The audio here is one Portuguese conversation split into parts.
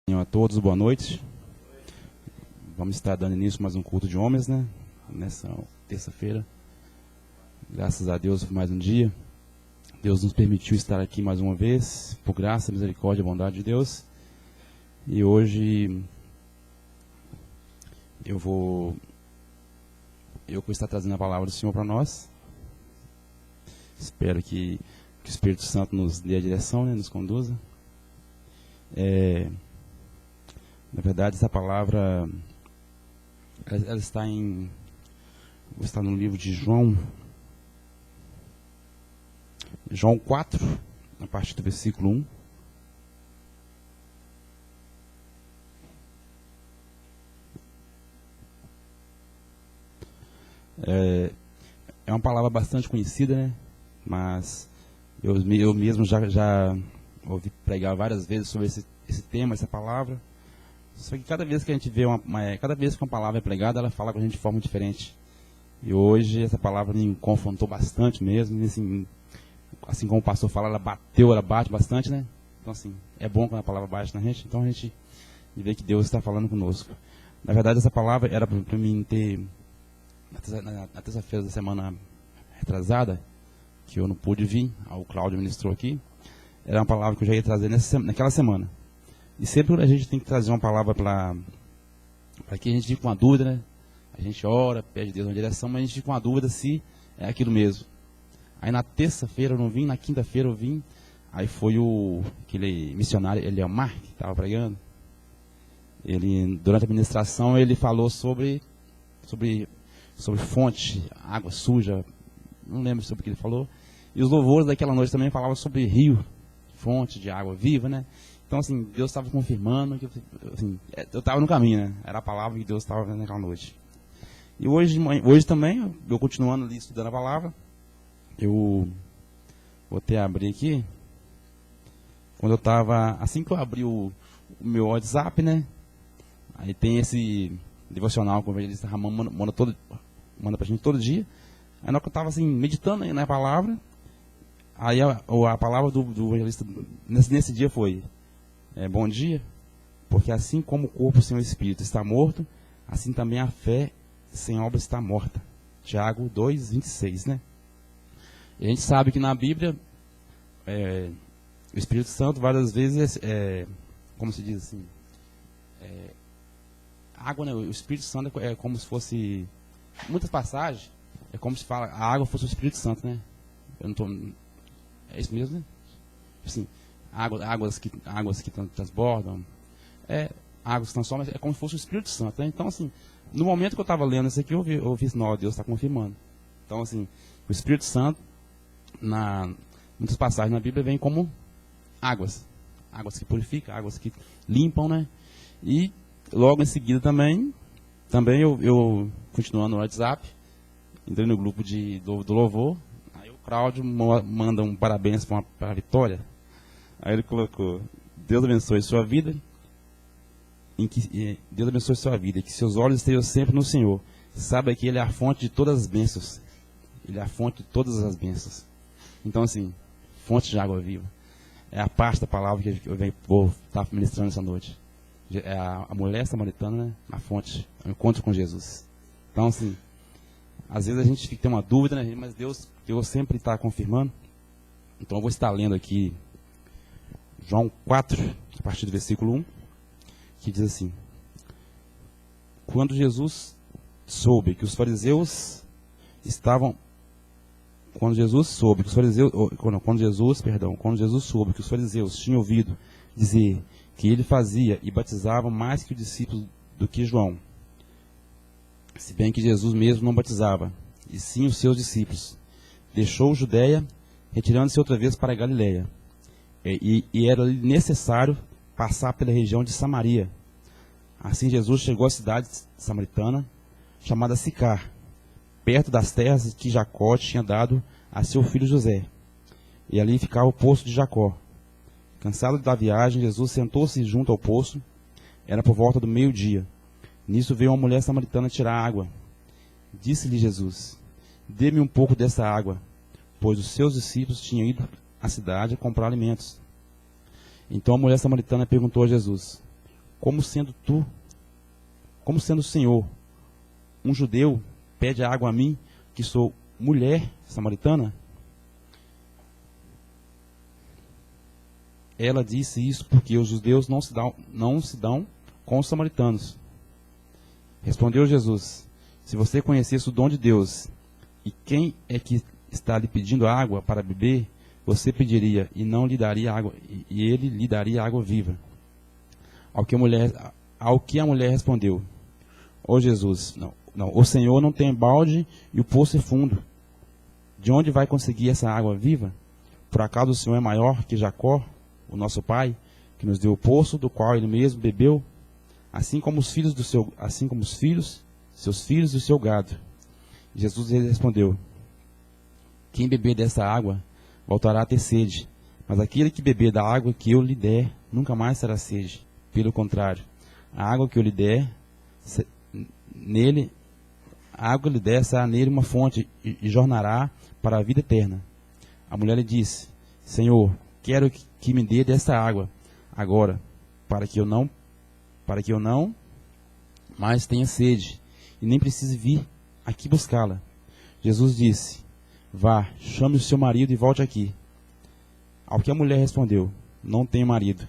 A todos, boa noite. Vamos estar dando início a mais um culto de homens, né? Nessa terça-feira. Graças a Deus por mais um dia. Deus nos permitiu estar aqui mais uma vez, por graça, misericórdia e bondade de Deus. E hoje eu vou estar trazendo a palavra do Senhor para nós. Espero que o Espírito Santo nos dê a direção, né? Nos conduza. Na verdade, essa palavra ela está no livro de João 4, a partir do versículo 1. É uma palavra bastante conhecida, né? Mas eu mesmo já ouvi pregar várias vezes sobre esse tema, essa palavra. Só que cada vez que a gente vê cada vez que uma palavra é pregada, ela fala com a gente de forma diferente. E hoje essa palavra me confrontou bastante mesmo. E assim como o pastor fala, ela bate bastante, né? Então assim, é bom quando a palavra bate na gente. Então a gente vê que Deus está falando conosco. Na verdade, essa palavra era para mim ter, na terça-feira da semana retrasada, que eu não pude vir, o Cláudio ministrou aqui. Era uma palavra que eu já ia trazer naquela semana. E sempre a gente tem que trazer uma palavra para que a gente fique com uma dúvida, né? A gente ora, pede a Deus uma direção, mas a gente fica com uma dúvida se é aquilo mesmo. Aí na terça-feira eu não vim, na quinta-feira eu vim. Aí foi aquele missionário, ele é o Mark, que estava pregando. Ele, durante a ministração, ele falou sobre fonte, água suja, não lembro sobre o que ele falou. E os louvores daquela noite também falavam sobre rio, fonte de água viva, né? Então, assim, Deus estava confirmando que assim, eu estava no caminho, né? Era a palavra que Deus estava vendo naquela noite. E hoje também, eu continuando ali estudando a palavra, eu vou até abrir aqui. Quando eu estava, assim que eu abri o meu WhatsApp, né? Aí tem esse devocional que o evangelista Ramon manda pra gente todo dia. Aí na hora que eu estava assim, meditando na palavra, aí a palavra do evangelista nesse dia foi: bom dia, porque assim como o corpo sem o espírito está morto, assim também a fé sem obra está morta. Tiago 2:26, né? E a gente sabe que na Bíblia, o Espírito Santo várias vezes, como se diz assim, água, né? O Espírito Santo é como se fosse, muitas passagens, é como se fala, a água fosse o Espírito Santo, né? É isso mesmo, né? Assim, águas que transbordam, águas que transformam, é como se fosse o Espírito Santo, né? Então, assim, no momento que eu estava lendo isso aqui, eu vi assim, Deus está confirmando. Então, assim, o Espírito Santo, muitas passagens na Bíblia, vem como águas que purificam, águas que limpam, né? E logo em seguida também eu continuando no WhatsApp, entrei no grupo do louvor, aí o Cláudio manda um parabéns para a Vitória. Aí ele colocou: Deus abençoe sua vida, Deus abençoe sua vida, que seus olhos estejam sempre no Senhor. Saiba que Ele é a fonte de todas as bênçãos. Ele é a fonte de todas as bênçãos. Então, assim, fonte de água viva. É a parte da palavra que eu vou estar ministrando essa noite. É a mulher samaritana, né? A fonte, o encontro com Jesus. Então, assim, às vezes a gente tem uma dúvida, né? Mas Deus sempre está confirmando. Então, eu vou estar lendo aqui João 4, a partir do versículo 1, que diz assim: Quando Jesus soube que os fariseus tinham ouvido dizer que ele fazia e batizava mais que os discípulos do que João, se bem que Jesus mesmo não batizava, e sim os seus discípulos, deixou Judeia, retirando-se outra vez para a Galileia. E era necessário passar pela região de Samaria. Assim Jesus chegou à cidade samaritana, chamada Sicar, perto das terras que Jacó tinha dado a seu filho José. E ali ficava o poço de Jacó. Cansado da viagem, Jesus sentou-se junto ao poço. Era por volta do meio-dia. Nisso veio uma mulher samaritana tirar água. Disse-lhe Jesus: Dê-me um pouco dessa água, pois os seus discípulos tinham ido à cidade a comprar alimentos. Então a mulher samaritana perguntou a Jesus: como sendo o Senhor, um judeu, pede água a mim, que sou mulher samaritana? Ela disse isso porque os judeus não se dão com os samaritanos. Respondeu Jesus: se você conhecesse o dom de Deus e quem é que está lhe pedindo água para beber, você pediria e não lhe daria água, e ele lhe daria água viva. Ao que a mulher respondeu: ó Jesus, o Senhor não tem balde e o poço é fundo. De onde vai conseguir essa água viva? Por acaso o Senhor é maior que Jacó, o nosso pai, que nos deu o poço do qual ele mesmo bebeu, assim como os filhos, seus filhos e o seu gado? Jesus lhe respondeu: quem beber dessa água voltará a ter sede, mas aquele que beber da água que eu lhe der nunca mais terá sede. Pelo contrário, a água que eu lhe der será nele uma fonte e jorrará para a vida eterna. A mulher lhe disse: Senhor, quero que me dê dessa água agora, para que eu não mais tenha sede e nem precise vir aqui buscá-la. Jesus disse: vá, chame o seu marido e volte aqui. Ao que a mulher respondeu: não tenho marido.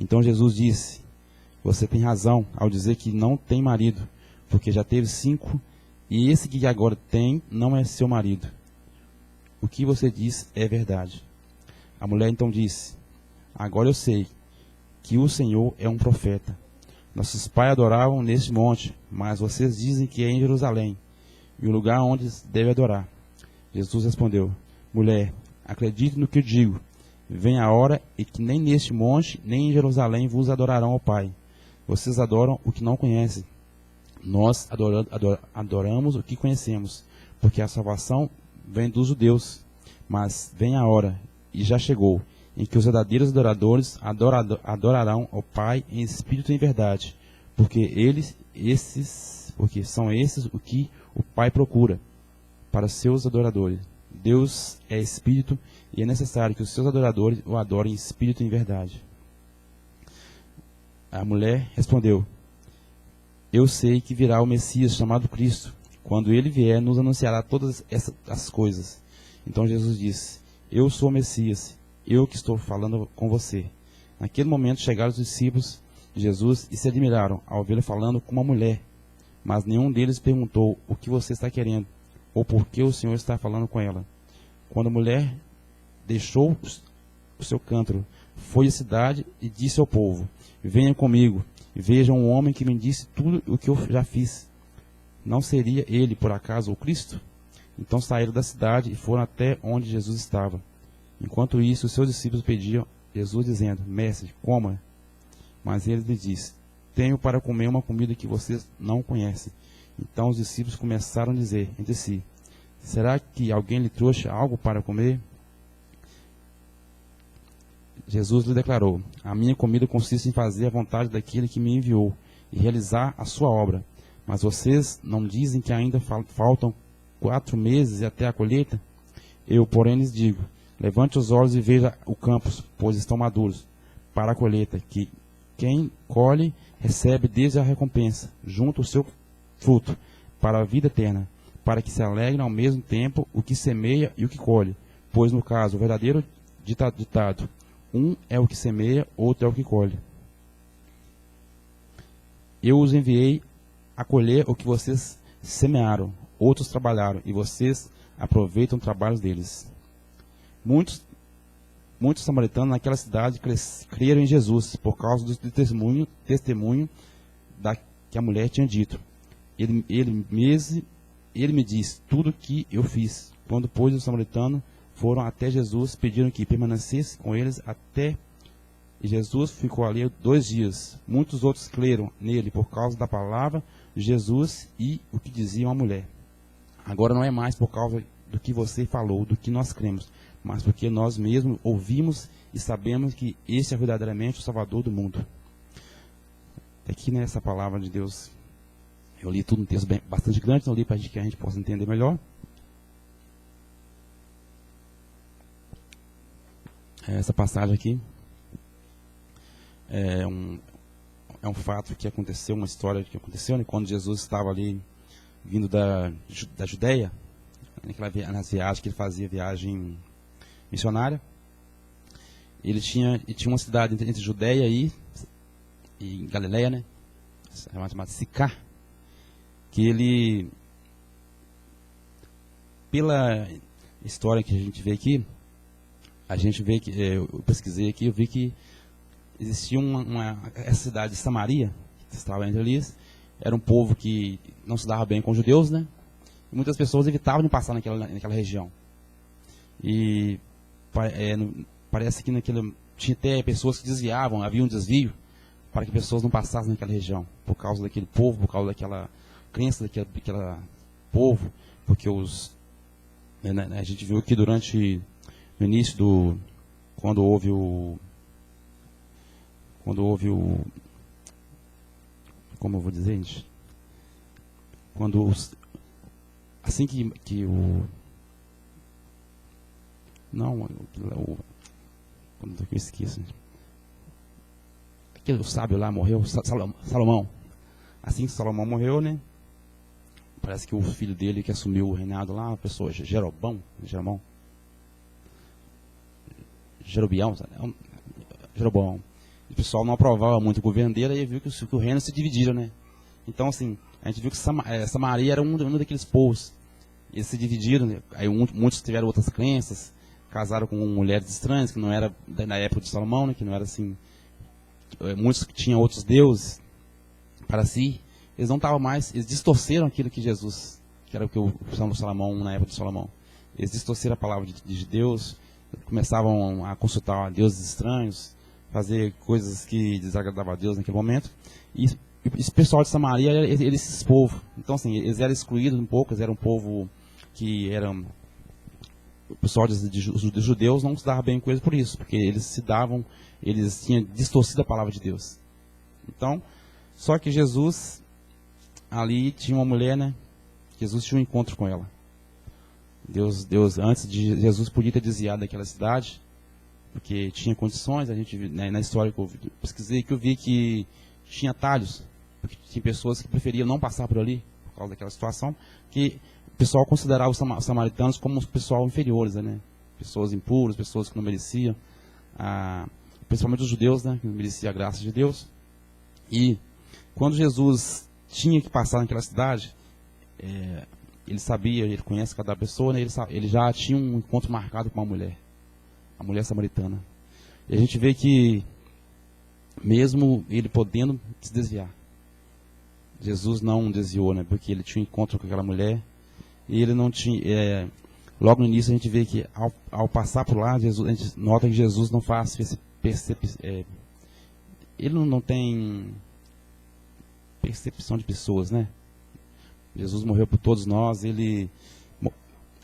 Então Jesus disse: você tem razão ao dizer que não tem marido, porque já teve 5, e esse que agora tem não é seu marido. O que você diz é verdade. A mulher então disse: agora eu sei que o Senhor é um profeta. Nossos pais adoravam neste monte, mas vocês dizem que é em Jerusalém, e o lugar onde deve adorar. Jesus respondeu: mulher, acredite no que eu digo. Vem a hora em que nem neste monte, nem em Jerusalém vos adorarão ao Pai. Vocês adoram o que não conhecem. Nós adoramos o que conhecemos, porque a salvação vem dos judeus. Mas vem a hora, e já chegou, em que os verdadeiros adoradores adorarão ao Pai em espírito e em verdade, porque são esses o que o Pai procura para os seus adoradores. Deus é espírito e é necessário que os seus adoradores o adorem em espírito e em verdade. A mulher respondeu: eu sei que virá o Messias chamado Cristo. Quando ele vier, nos anunciará todas essas coisas. Então Jesus disse: eu sou o Messias, eu que estou falando com você. Naquele momento chegaram os discípulos de Jesus e se admiraram ao vê-lo falando com uma mulher. Mas nenhum deles perguntou: o que você está querendo? Ou por que o Senhor está falando com ela? Quando a mulher deixou o seu cântaro, foi à cidade e disse ao povo: venham comigo, e vejam um homem que me disse tudo o que eu já fiz. Não seria ele, por acaso, o Cristo? Então saíram da cidade e foram até onde Jesus estava. Enquanto isso, os seus discípulos pediam Jesus, dizendo: mestre, coma. Mas ele lhes disse: tenho para comer uma comida que vocês não conhecem. Então os discípulos começaram a dizer entre si: será que alguém lhe trouxe algo para comer? Jesus lhe declarou: a minha comida consiste em fazer a vontade daquele que me enviou e realizar a sua obra. Mas vocês não dizem que ainda faltam 4 meses e até a colheita? Eu, porém, lhes digo: levante os olhos e veja o campo, pois estão maduros para a colheita, que quem colhe recebe desde a recompensa, junto ao seu fruto, para a vida eterna, para que se alegrem ao mesmo tempo o que semeia e o que colhe. Pois, no caso, o verdadeiro ditado: um é o que semeia, outro é o que colhe. Eu os enviei a colher o que vocês semearam, outros trabalharam, e vocês aproveitam o trabalho deles. Muitos samaritanos naquela cidade creram em Jesus, por causa do testemunho que a mulher tinha dito. Ele me disse tudo o que eu fiz. Quando, pois, os samaritanos foram até Jesus, pediram que permanecesse com eles até... E Jesus ficou ali 2 dias. Muitos outros creram nele por causa da palavra de Jesus e o que dizia a mulher. Agora não é mais por causa do que você falou, do que nós cremos, mas porque nós mesmos ouvimos e sabemos que este é verdadeiramente o Salvador do mundo. Aqui nessa palavra de Deus, eu li tudo um texto bastante grande, então eu li para que a gente possa entender melhor. Essa passagem aqui é é um fato que aconteceu, uma história que aconteceu, né, quando Jesus estava ali vindo da Judéia, nas viagens que ele fazia, viagem missionária. Ele tinha uma cidade entre Judéia e Galileia, né, chamada Sicar, que ele, pela história que a gente vê aqui, a gente vê que, eu pesquisei aqui, eu vi que existia essa cidade de Samaria, que estava entre eles, era um povo que não se dava bem com os judeus, né? E muitas pessoas evitavam de passar naquela região. E parece que tinha até pessoas que desviavam, havia um desvio para que pessoas não passassem naquela região, por causa daquele povo, por causa daquela crença daquele povo, porque a gente viu que no início quando houve como eu vou dizer, gente? Assim que o... Não, quando eu esqueço. Aquele sábio lá morreu, Salomão. Assim que Salomão morreu, né? Parece que o filho dele que assumiu o reinado lá, a pessoa, Jeroboão, o pessoal não aprovava muito o governo dele, e viu que o reino se dividiram, né? Então, assim, a gente viu que Samaria era um daqueles povos. Eles se dividiram, né? Aí muitos tiveram outras crenças, casaram com mulheres estranhas, que não era na época de Salomão, né? Que não era assim. Muitos tinham outros deuses para si. Eles não estavam mais, eles distorceram aquilo que Jesus, que era o que o Salomão, na época de Salomão. Eles distorceram a palavra de Deus, começavam a consultar deuses estranhos, fazer coisas que desagradavam a Deus naquele momento. E esse pessoal de Samaria, esses povos. Então, assim, eles eram excluídos um pouco, eles eram um povo que eram... O pessoal dos judeus não se dava bem com eles por isso, porque eles tinham distorcido a palavra de Deus. Então, só que Jesus, ali tinha uma mulher, né? Jesus tinha um encontro com ela. Deus, antes de Jesus podia ter desviado daquela cidade, porque tinha condições. A gente, né, na história que eu pesquisei, que eu vi que tinha atalhos, porque tinha pessoas que preferiam não passar por ali, por causa daquela situação, que o pessoal considerava os samaritanos como pessoal inferiores, né? Pessoas impuras, pessoas que não mereciam, principalmente os judeus, né, que não mereciam a graça de Deus. E quando Jesus tinha que passar naquela cidade, ele sabia, ele conhece cada pessoa, né, ele já tinha um encontro marcado com uma mulher, a mulher samaritana. E a gente vê que, mesmo ele podendo se desviar, Jesus não desviou, né, porque ele tinha um encontro com aquela mulher, e ele não tinha... logo no início a gente vê que, ao passar por lá, a gente nota que Jesus não faz ele não tem percepção de pessoas, né? Jesus morreu por todos nós,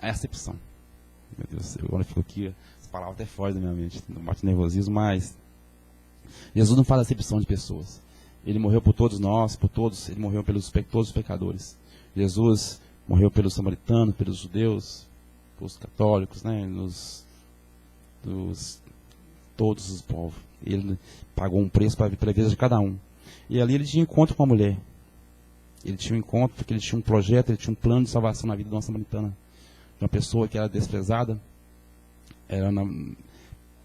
a acepção. Meu Deus, agora ficou aqui, as palavras até fora da minha mente, não bate nervosismo, mas Jesus não faz acepção de pessoas. Ele morreu por todos nós, ele morreu pelos todos os pecadores. Jesus morreu pelos samaritanos, pelos judeus, pelos católicos, né? Todos os povos. Ele pagou um preço para a vida de cada um. E ali ele tinha encontro com a mulher. Ele tinha um encontro porque ele tinha um projeto, ele tinha um plano de salvação na vida de uma samaritana. De uma pessoa que era desprezada.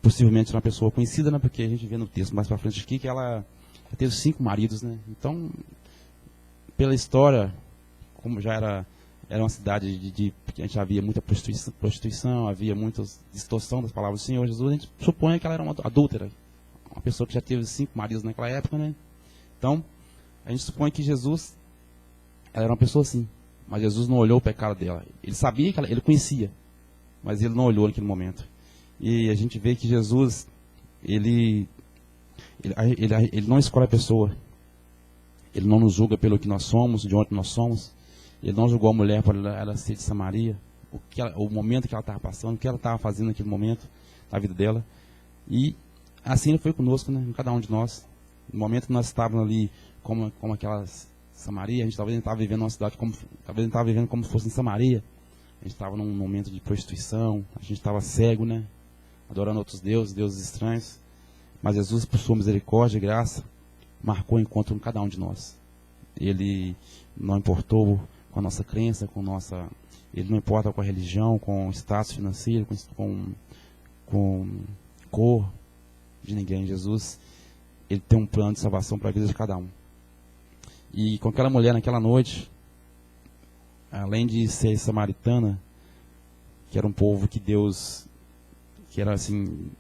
Possivelmente uma pessoa conhecida, né? Porque a gente vê no texto mais para frente aqui que ela teve 5 maridos, né? Então, pela história, como já era uma cidade que a gente havia muita prostituição, havia muita distorção das palavras do Senhor Jesus, a gente supõe que ela era uma adúltera, uma pessoa que já teve 5 maridos naquela época, né? Então, a gente supõe que Jesus, ela era uma pessoa assim, mas Jesus não olhou o pecado dela. Ele sabia que ele conhecia, mas ele não olhou naquele momento. E a gente vê que Jesus, ele não escolhe a pessoa, ele não nos julga pelo que nós somos, de onde nós somos. Ele não julgou a mulher por ela ser de Samaria, o momento que ela estava passando, o que ela estava fazendo naquele momento na vida dela. E assim ele foi conosco, né, cada um de nós. No momento que nós estávamos ali, como aquela Samaria, a gente talvez estava vivendo uma cidade talvez estava vivendo como se fosse em Samaria. A gente estava num momento de prostituição, a gente estava cego, né, adorando outros deuses estranhos. Mas Jesus, por sua misericórdia e graça, marcou o encontro com cada um de nós. Ele não importou com a nossa crença, ele não importa com a religião, com o status financeiro, com cor de ninguém. Jesus, ele tem um plano de salvação para a vida de cada um. E com aquela mulher naquela noite, além de ser samaritana, que era um povo que que era assim,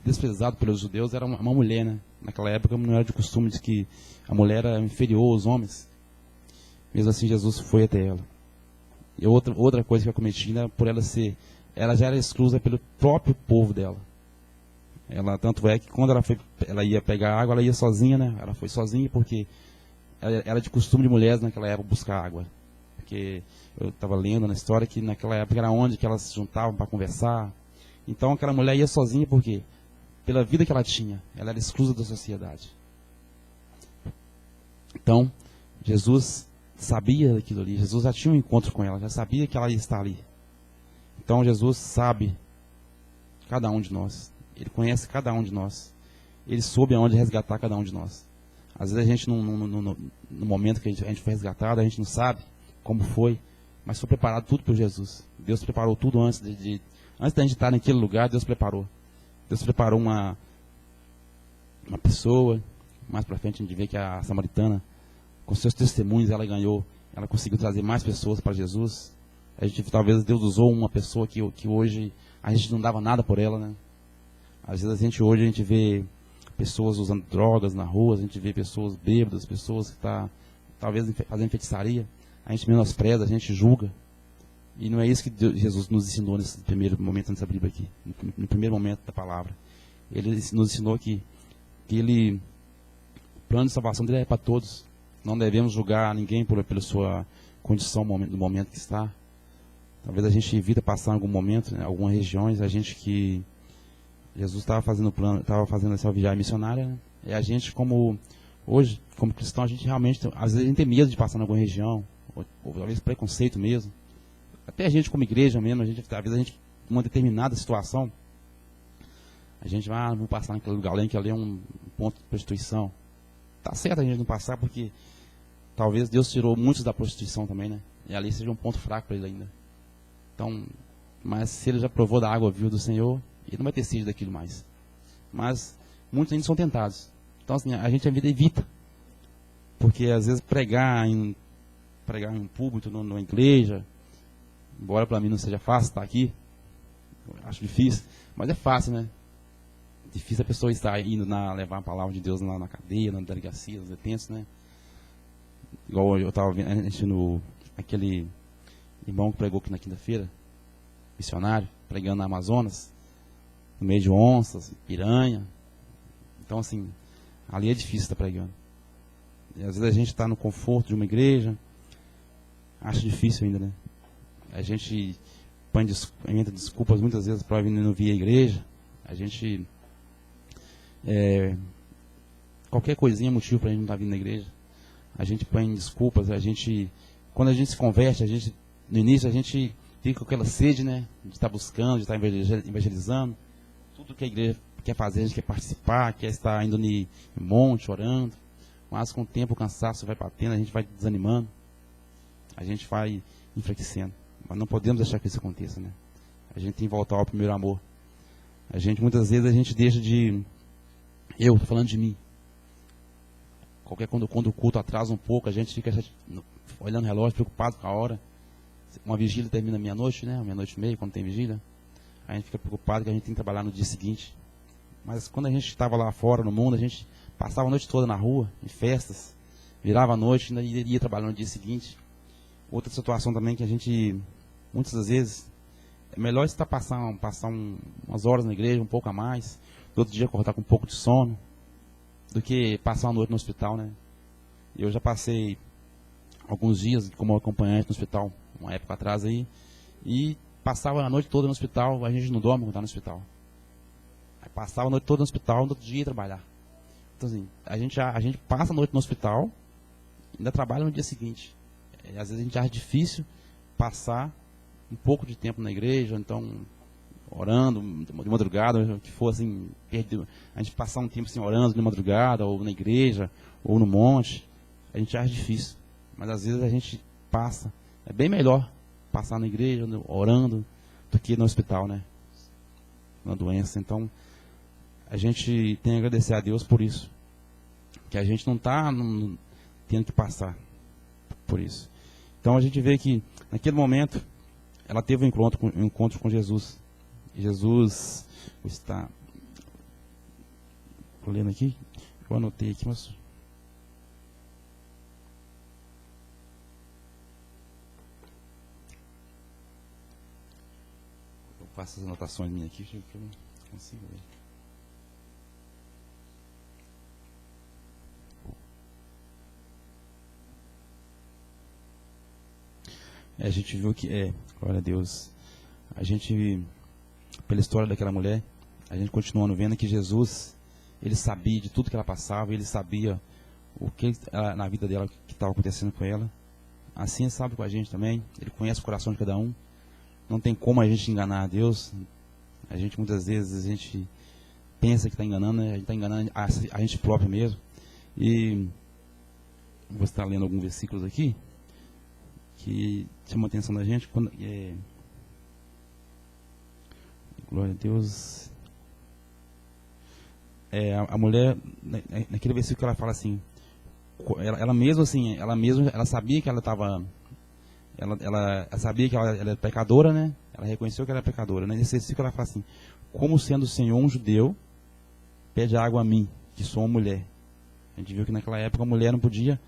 desprezado pelos judeus, era uma mulher, né? Naquela época não era de costume de que a mulher era inferior aos homens. Mesmo assim, Jesus foi até ela. E outra coisa que eu cometi, né, por ela já era exclusa pelo próprio povo dela. Tanto é que quando ela ia pegar água, ela ia sozinha, né? Ela foi sozinha porque era de costume de mulheres naquela época buscar água. Porque eu estava lendo na história que naquela época era onde que elas se juntavam para conversar. Então aquela mulher ia sozinha porque, pela vida que ela tinha, ela era exclusa da sociedade. Então, Jesus sabia daquilo ali, Jesus já tinha um encontro com ela, já sabia que ela ia estar ali. Então Jesus sabe cada um de nós, Ele conhece cada um de nós, Ele soube aonde resgatar cada um de nós. Às vezes a gente, no momento que a gente foi resgatado, a gente não sabe como foi, mas foi preparado tudo por Jesus. Deus preparou tudo antes da gente estar naquele lugar, Deus preparou. Deus preparou uma pessoa, mais para frente a gente vê que a samaritana, com seus testemunhos, ela conseguiu trazer mais pessoas para Jesus. Talvez Deus usou uma pessoa que hoje a gente não dava nada por ela, né? Às vezes hoje a gente vê pessoas usando drogas na rua, a gente vê pessoas bêbadas, pessoas que estão talvez fazendo feitiçaria, a gente menospreza, a gente julga. E não é isso que Jesus nos ensinou nesse primeiro momento dessa Bíblia aqui, no primeiro momento da palavra. Ele nos ensinou que o plano de salvação dele é para todos. Não devemos julgar ninguém pela sua condição no momento que está. Talvez a gente evita passar em algum momento, em algumas regiões, que Jesus estava fazendo essa viagem missionária, né? E a gente, hoje, como cristão, a gente realmente, às vezes a gente tem medo de passar em alguma região, ou talvez preconceito mesmo. Até a gente como igreja mesmo, às vezes numa determinada situação, a gente vai, vou passar naquele lugar além que ali é um ponto de prostituição. Tá certo a gente não passar porque talvez Deus tirou muitos da prostituição também, né? E ali seja um ponto fraco para ele ainda. Então, mas se ele já provou da água viva do Senhor, ele não vai ter sede daquilo mais. Mas muitos ainda são tentados. Então, assim, a gente evita. Porque às vezes pregar em um púlpito, numa igreja, embora para mim não seja fácil estar aqui, eu acho difícil, mas é fácil, né? Difícil a pessoa estar indo levar a palavra de Deus lá na cadeia, na delegacia, nos detentos, né? Igual eu estava vendo aquele irmão que pregou aqui na quinta-feira, missionário, pregando na Amazonas, no meio de onças, piranha. Então, assim, ali é difícil estar pregando. E às vezes a gente está no conforto de uma igreja, acho difícil ainda, né? A gente inventa desculpas muitas vezes para não vir à igreja. A gente qualquer coisinha é motivo para a gente não estar vindo na igreja. A gente põe desculpas, quando a gente se converte, no início a gente fica com aquela sede, né, de estar buscando, de estar evangelizando. Tudo que a igreja quer fazer, a gente quer participar, quer estar indo em monte, orando. Mas com o tempo o cansaço vai batendo, a gente vai desanimando, a gente vai enfraquecendo. Mas não podemos deixar que isso aconteça, né? A gente tem que voltar ao primeiro amor. Muitas vezes a gente deixa de... Eu estou falando de mim. Quando o culto atrasa um pouco, a gente fica olhando o relógio, preocupado com a hora. Uma vigília termina meia-noite, né? Meia-noite e meia, quando tem vigília. A gente fica preocupado que a gente tem que trabalhar no dia seguinte. Mas quando a gente estava lá fora, no mundo, a gente passava a noite toda na rua, em festas. Virava a noite e ainda ia trabalhar no dia seguinte. Outra situação também que a gente, muitas das vezes, é melhor estar passar umas horas na igreja, um pouco a mais, no outro dia acordar com um pouco de sono, do que passar uma noite no hospital, né? Eu já passei alguns dias como acompanhante no hospital, uma época atrás aí, e passava a noite toda no hospital. A gente não dorme quando está no hospital. Aí passava a noite toda no hospital, no outro dia ia trabalhar. Então assim, a gente passa a noite no hospital, ainda trabalha no dia seguinte. Às vezes a gente acha difícil passar um pouco de tempo na igreja, ou então orando de madrugada, que for assim, a gente passar um tempo assim, orando de madrugada, ou na igreja, ou no monte, a gente acha difícil. Mas às vezes a gente passa. É bem melhor passar na igreja, orando, do que no hospital, né? Na doença. Então, a gente tem que agradecer a Deus por isso. Que a gente não está tendo que passar por isso. Então, a gente vê que, naquele momento, ela teve um encontro com Jesus. Jesus está... Estou lendo aqui. Eu anotei aqui, mas... Eu faço as anotações minhas aqui, que eu não consigo ver. A gente viu que, glória a Deus, a gente, pela história daquela mulher, a gente continuando vendo que Jesus, ele sabia de tudo que ela passava, ele sabia o que na vida dela, que estava acontecendo com ela. Assim ele sabe com a gente também, ele conhece o coração de cada um. Não tem como a gente enganar a Deus. A gente, muitas vezes, a gente pensa que está enganando, né? A gente está enganando a gente próprio mesmo. E vou estar lendo alguns versículos aqui que chamam a atenção da gente. Glória a Deus. A mulher, naquele versículo, ela fala assim, ela mesma assim, ela sabia que ela estava, ela sabia que ela era pecadora, né? Ela reconheceu que ela era pecadora, né? Nesse versículo ela fala assim, como sendo o Senhor um judeu, pede água a mim, que sou uma mulher. A gente viu que naquela época a mulher não podia,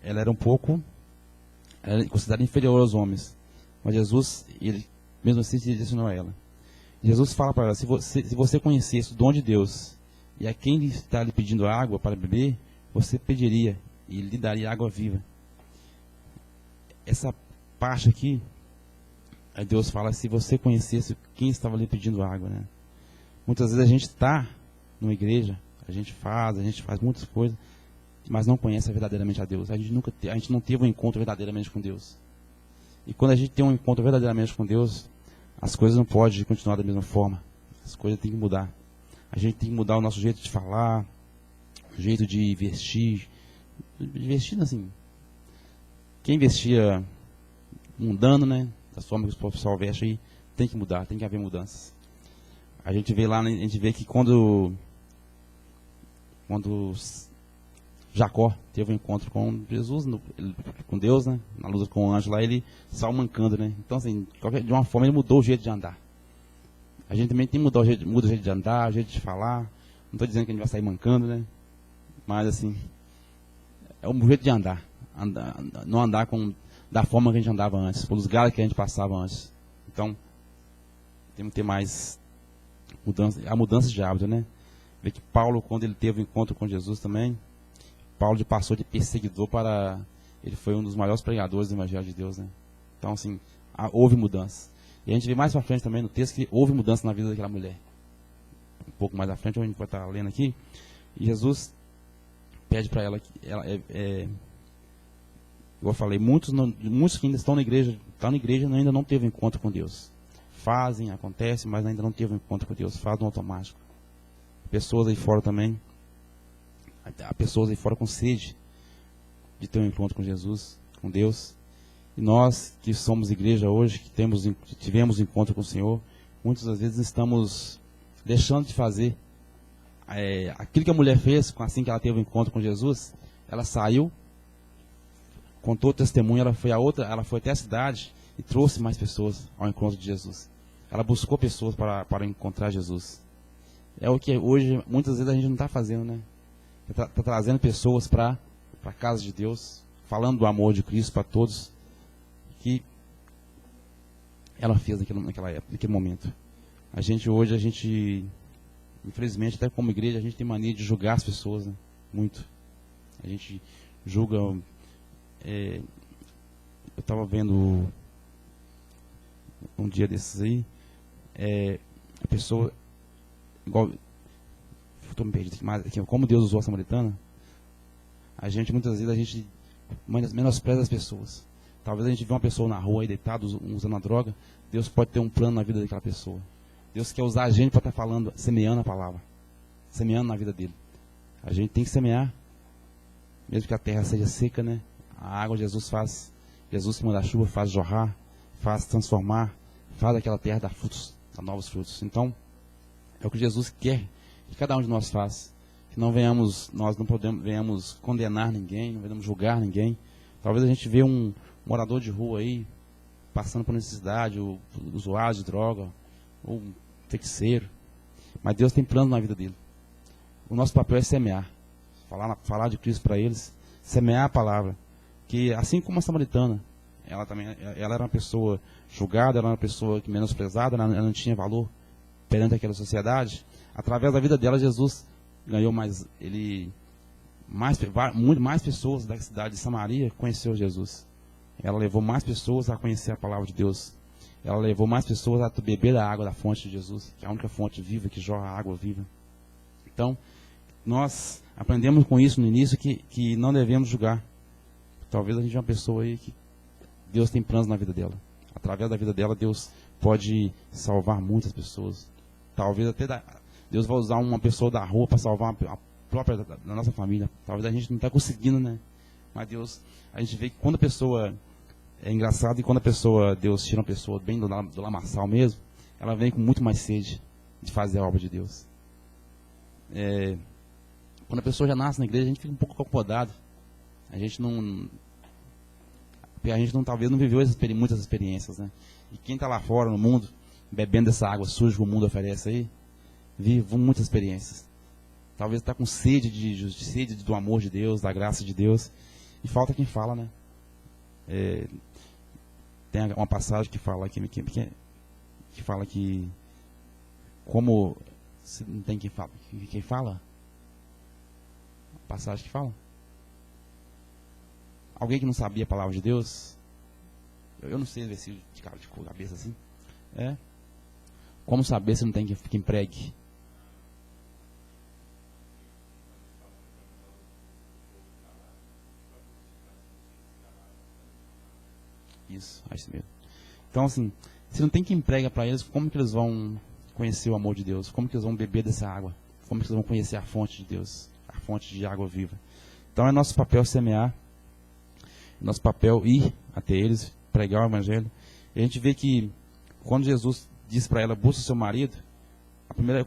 ela era um pouco, ela era considerada inferior aos homens. Mas Jesus, ele mesmo assim se direcionou a ela. Jesus fala para ela, se você conhecesse o dom de Deus, e a quem está lhe pedindo água para beber, você pediria, e ele lhe daria água viva. Essa parte aqui, aí Deus fala, se você conhecesse quem estava lhe pedindo água, né? Muitas vezes a gente está numa igreja, a gente faz muitas coisas, mas não conhece verdadeiramente a Deus. A gente não teve um encontro verdadeiramente com Deus. E quando a gente tem um encontro verdadeiramente com Deus, as coisas não podem continuar da mesma forma. As coisas têm que mudar. A gente tem que mudar o nosso jeito de falar, o jeito de vestir. Vestir assim. Quem vestia mundano, né? Da forma que o pessoal veste aí, tem que mudar, tem que haver mudanças. A gente vê lá, a gente vê que quando Jacó teve um encontro com Jesus, com Deus, né? Na luta com o anjo lá, ele saiu mancando, né? Então, assim, de uma forma ele mudou o jeito de andar. A gente também tem que mudar muda o jeito de andar, o jeito de falar. Não estou dizendo que a gente vai sair mancando, né? Mas, assim, é o jeito de andar. Não andar da forma que a gente andava antes, pelos lugares que a gente passava antes. Então, temos que ter mais mudanças de hábito, né? Vê que Paulo, quando ele teve o encontro com Jesus também, Paulo passou de perseguidor para... Ele foi um dos maiores pregadores do Evangelho de Deus, né? Então, assim, houve mudança. E a gente vê mais pra frente também no texto que houve mudança na vida daquela mulher. Um pouco mais à frente, a gente vai estar lendo aqui. E Jesus pede para ela... Igual eu falei, muitos que ainda estão na igreja ainda não teve um encontro com Deus. Fazem, acontece, mas ainda não teve um encontro com Deus. Faz no automático. Pessoas aí fora também. Há pessoas aí fora com sede de ter um encontro com Jesus, com Deus. E nós que somos igreja hoje, que tivemos encontro com o Senhor, muitas das vezes estamos deixando de fazer aquilo que a mulher fez assim que ela teve um encontro com Jesus. Ela saiu, contou o testemunho, ela foi até a cidade e trouxe mais pessoas ao encontro de Jesus. Ela buscou pessoas para encontrar Jesus. É o que hoje muitas vezes a gente não está fazendo, né? Está trazendo pessoas para a casa de Deus, falando do amor de Cristo para todos, que ela fez naquela época, naquele momento. Hoje, infelizmente, até como igreja, a gente tem mania de julgar as pessoas, né? Muito. A gente julga... eu estava vendo um dia desses aí, a pessoa... Igual... Estou me perdido aqui, como Deus usou a samaritana, muitas vezes a gente menospreza as pessoas. Talvez a gente vê uma pessoa na rua aí deitada, usando a droga. Deus pode ter um plano na vida daquela pessoa. Deus quer usar a gente para estar falando, semeando a palavra. Semeando na vida dele. A gente tem que semear. Mesmo que a terra seja seca, né? A água Jesus faz. Jesus que manda a chuva faz jorrar, faz transformar, faz aquela terra dar frutos, dar novos frutos. Então, é o que Jesus quer que cada um de nós faça. Que não venhamos, nós não venhamos condenar ninguém, não venhamos julgar ninguém. Talvez a gente vê um morador de rua aí, passando por necessidade, ou usuário de droga, ou um feiticeiro. Mas Deus tem plano na vida dele. O nosso papel é semear. Falar de Cristo para eles, semear a palavra. Que assim como a samaritana, ela era uma pessoa julgada, ela era uma pessoa menosprezada, ela não tinha valor perante aquela sociedade. Através da vida dela, Jesus ganhou mais pessoas da cidade de Samaria conheceu Jesus. Ela levou mais pessoas a conhecer a palavra de Deus. Ela levou mais pessoas a beber da água da fonte de Jesus, que é a única fonte viva que jorra água viva. Então, nós aprendemos com isso no início que não devemos julgar. Talvez a gente é uma pessoa aí que Deus tem planos na vida dela. Através da vida dela, Deus pode salvar muitas pessoas. Talvez até Deus vai usar uma pessoa da rua para salvar a própria da nossa família. Talvez a gente não está conseguindo, né? Mas Deus, a gente vê que quando a pessoa é engraçado e quando Deus tira uma pessoa bem do lamaçal mesmo, ela vem com muito mais sede de fazer a obra de Deus. Quando a pessoa já nasce na igreja, a gente fica um pouco acomodado. A gente talvez não viveu muitas experiências, né? E quem está lá fora no mundo, bebendo essa água suja que o mundo oferece aí, vive muitas experiências. Talvez está com sede do amor de Deus, da graça de Deus. E falta quem fala, né? Tem uma passagem que fala que como se não tem quem fala? A passagem que fala? Alguém que não sabia a palavra de Deus? Eu não sei o versículo de cabeça assim. Como saber se não tem quem pregue? Isso, é isso mesmo. Então, assim, se não tem quem prega para eles, como que eles vão conhecer o amor de Deus? Como que eles vão beber dessa água? Como que eles vão conhecer a fonte de Deus? A fonte de água viva. Então, é nosso papel semear. Nosso papel ir até eles, pregar o evangelho. E a gente vê que quando Jesus disse para ela, busca o seu marido, a primeira,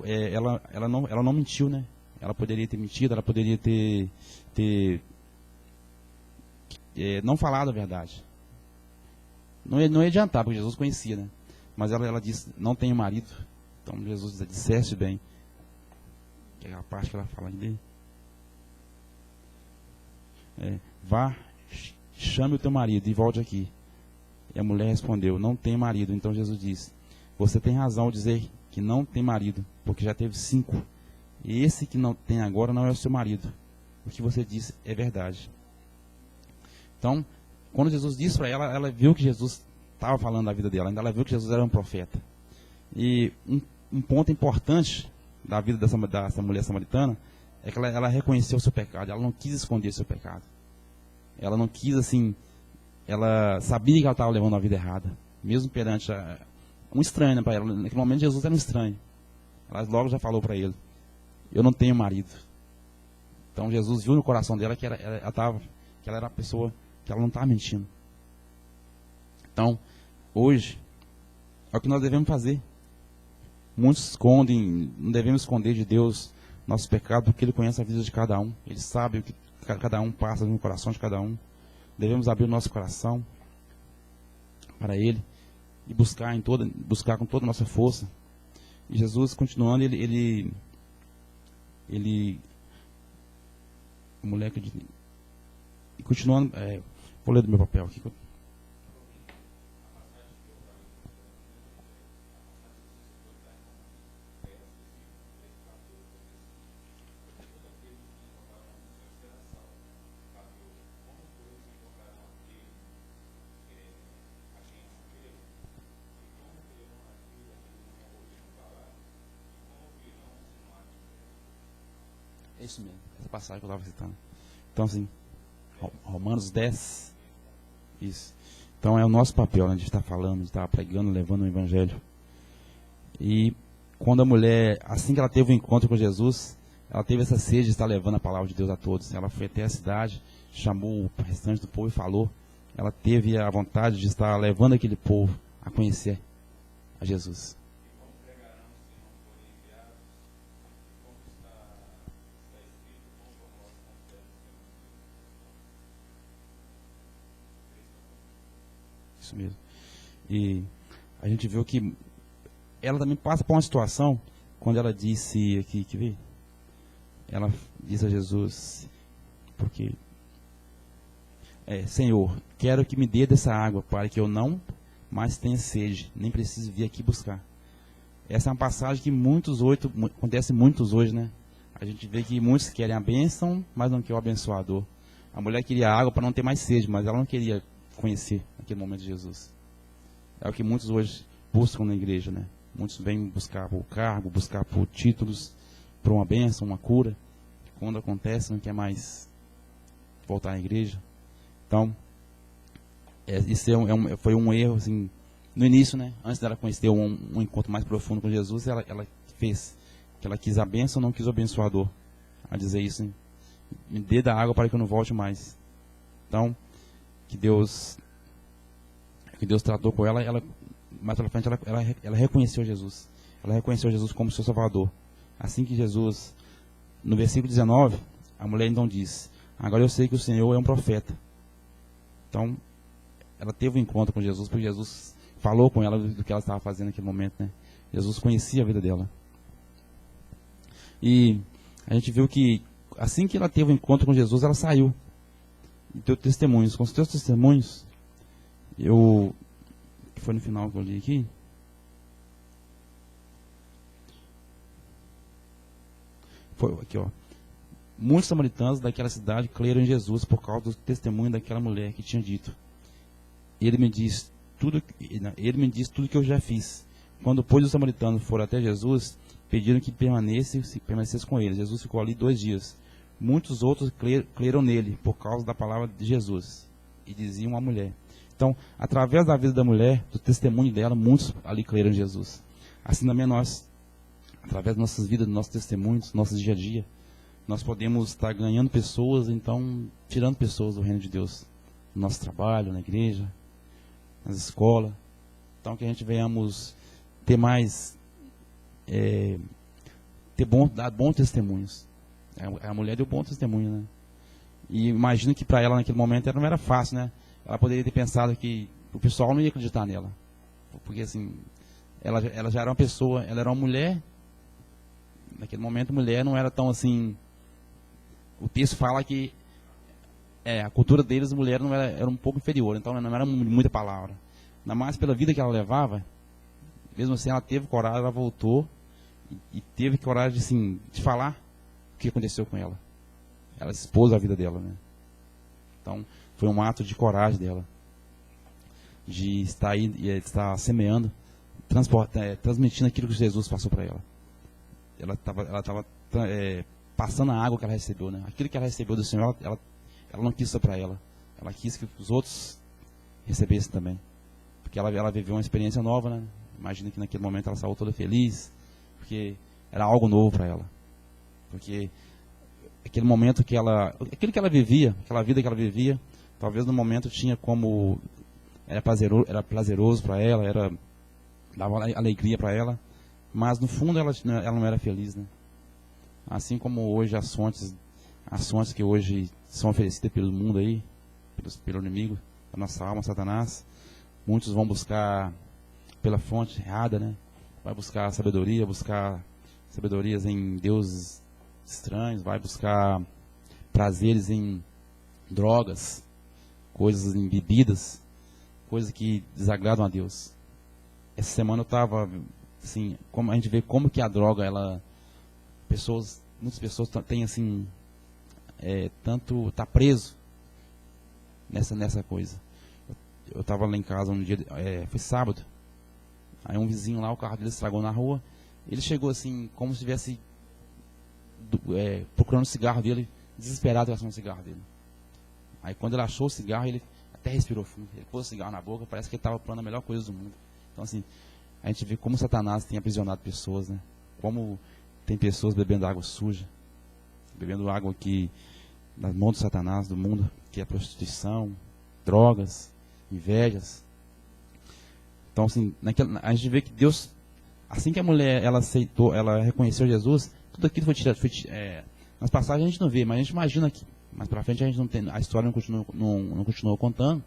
ela não mentiu, né? Ela poderia ter mentido, ela poderia ter não falado a verdade. Não ia adiantar, porque Jesus conhecia, né? Mas ela disse, não tenho marido. Então Jesus disseste bem. Que é a parte que ela fala dele. Vá, chame o teu marido e volte aqui. E a mulher respondeu, não tenho marido. Então Jesus disse, você tem razão ao dizer que não tem marido, porque já teve 5. E esse que não tem agora não é o seu marido. O que você disse é verdade. Então, quando Jesus disse para ela, ela viu que Jesus estava falando da vida dela. Ela viu que Jesus era um profeta. E um ponto importante da vida dessa mulher samaritana é que ela reconheceu o seu pecado. Ela não quis esconder o seu pecado. Ela não quis, assim, ela sabia que ela estava levando a vida errada. Mesmo perante um estranho, né, para ela. Naquele momento Jesus era um estranho. Ela logo já falou para ele, eu não tenho marido. Então Jesus viu no coração dela que ela era a pessoa que ela não estava mentindo. Então, hoje, é o que nós devemos fazer. Muitos escondem, não devemos esconder de Deus nosso pecado, porque Ele conhece a vida de cada um. Ele sabe o que cada um passa no coração de cada um. Devemos abrir o nosso coração para Ele e buscar com toda a nossa força. E Jesus, continuando, ele o moleque de... E continuando, vou ler do meu papel aqui. É isso mesmo, essa passagem que eu estava citando. Então, assim, Romanos 10, isso. Então é o nosso papel, né, de estar falando, de estar pregando, levando o evangelho. E quando a mulher, assim que ela teve o encontro com Jesus, ela teve essa sede de estar levando a palavra de Deus a todos. Ela foi até a cidade, chamou o restante do povo e falou. Ela teve a vontade de estar levando aquele povo a conhecer a Jesus. Isso mesmo. E a gente viu que ela também passa por uma situação, quando ela disse aqui, que vê? Ela diz a Jesus, porque, Senhor, quero que me dê dessa água, para que eu não mais tenha sede, nem precise vir aqui buscar. Essa é uma passagem que acontece muitos hoje, né? A gente vê que muitos querem a bênção, mas não querem o abençoador. A mulher queria água para não ter mais sede, mas ela não queria conhecer naquele momento de Jesus. É o que muitos hoje buscam na igreja, né? Muitos vêm buscar por cargo, buscar por títulos, por uma bênção, uma cura. Quando acontece, não quer mais voltar à igreja. Então, isso foi um erro, assim, no início, né? Antes dela conhecer um encontro mais profundo com Jesus, ela fez que ela quis a bênção, não quis o abençoador. A dizer isso, hein? Me dê da água para que eu não volte mais. Então, que Deus tratou com ela, mais para frente ela reconheceu Jesus. Ela reconheceu Jesus como seu Salvador. Assim que Jesus, no versículo 19, a mulher então diz: agora eu sei que o Senhor é um profeta. Então, ela teve um encontro com Jesus, porque Jesus falou com ela do que ela estava fazendo naquele momento, né? Jesus conhecia a vida dela. E a gente viu que, assim que ela teve um encontro com Jesus, ela saiu e deu testemunhos. Com os teus testemunhos, que foi no final que eu li aqui, foi aqui, ó. Muitos samaritanos daquela cidade creram em Jesus por causa do testemunho daquela mulher que tinha dito: Ele me diz tudo que eu já fiz. Quando, pois, os samaritanos foram até Jesus, pediram que permanecesse com eles. Jesus ficou ali 2 dias. Muitos outros creram nele por causa da palavra de Jesus. E diziam à mulher. Então, através da vida da mulher, do testemunho dela, muitos ali creram em Jesus. Assim também nós, através das nossas vidas, dos nossos testemunhos, do nosso dia a dia, nós podemos estar ganhando pessoas, então, tirando pessoas do reino de Deus. No nosso trabalho, na igreja, nas escolas. Então, que a gente venhamos ter mais, dar bons testemunhos. A mulher deu bom testemunho, né? E imagino que para ela naquele momento não era fácil, né? Ela poderia ter pensado que o pessoal não ia acreditar nela. Porque assim, ela já era uma pessoa, ela era uma mulher. Naquele momento, mulher não era tão assim. O texto fala que a cultura deles, mulher não era um pouco inferior, então não era muita palavra. Ainda mais pela vida que ela levava, mesmo assim ela teve coragem, ela voltou e teve coragem assim, de falar o que aconteceu com ela. Ela expôs a vida dela, né? Então, foi um ato de coragem dela, de estar aí, de estar semeando, transmitindo aquilo que Jesus passou para ela. Ela estava passando a água que ela recebeu, né? Aquilo que ela recebeu do Senhor, ela não quis isso para ela. Ela quis que os outros recebessem também. Porque ela viveu uma experiência nova, né? Imagina que naquele momento ela saiu toda feliz, porque era algo novo para ela. Porque aquele momento aquilo que ela vivia, aquela vida que ela vivia, talvez no momento tinha como, era prazeroso para ela, dava alegria para ela, mas no fundo ela não era feliz, né? Assim como hoje as fontes que hoje são oferecidas pelo mundo aí, pelo inimigo da nossa alma, Satanás, muitos vão buscar pela fonte errada, né? Vai buscar sabedorias em deuses estranhos, vai buscar prazeres em drogas, coisas em bebidas, coisas que desagradam a Deus. Essa semana eu estava, assim, como a gente vê como que a droga, muitas pessoas têm assim, tá preso nessa coisa. Eu estava lá em casa um dia, foi sábado, aí um vizinho lá, o carro dele estragou na rua, ele chegou assim, como se estivesse procurando o cigarro dele, desesperado com o cigarro dele. Aí quando ele achou o cigarro, ele até respirou fundo. Ele pôs o cigarro na boca, parece que ele estava falando a melhor coisa do mundo. Então, assim, a gente vê como Satanás tem aprisionado pessoas, né? Como tem pessoas bebendo água suja, bebendo água que, nas mãos do Satanás, do mundo, que é prostituição, drogas, invejas. Então, assim, a gente vê que Deus, assim que a mulher, ela aceitou, ela reconheceu Jesus, tudo aquilo foi tirado. Nas passagens a gente não vê, mas a gente imagina que, mais pra frente a gente não tem, a história não continuou contando,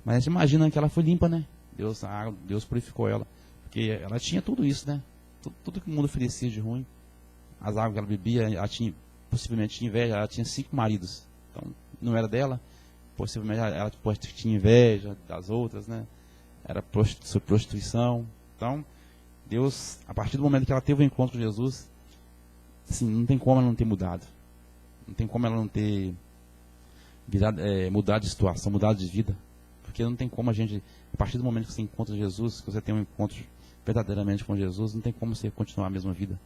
mas a gente imagina que ela foi limpa, né? Deus purificou ela, porque ela tinha tudo isso, né? Tudo que o mundo oferecia de ruim, as águas que ela bebia, ela tinha, possivelmente tinha inveja, ela tinha 5 maridos, então não era dela, possivelmente ela tinha inveja das outras, né? Era prostituição. Então, Deus, a partir do momento que ela teve o encontro com Jesus, assim, não tem como ela não ter mudado. Não tem como ela não ter mudado de situação, mudado de vida. Porque não tem como a gente, a partir do momento que você encontra Jesus, que você tem um encontro verdadeiramente com Jesus, não tem como você continuar a mesma vida.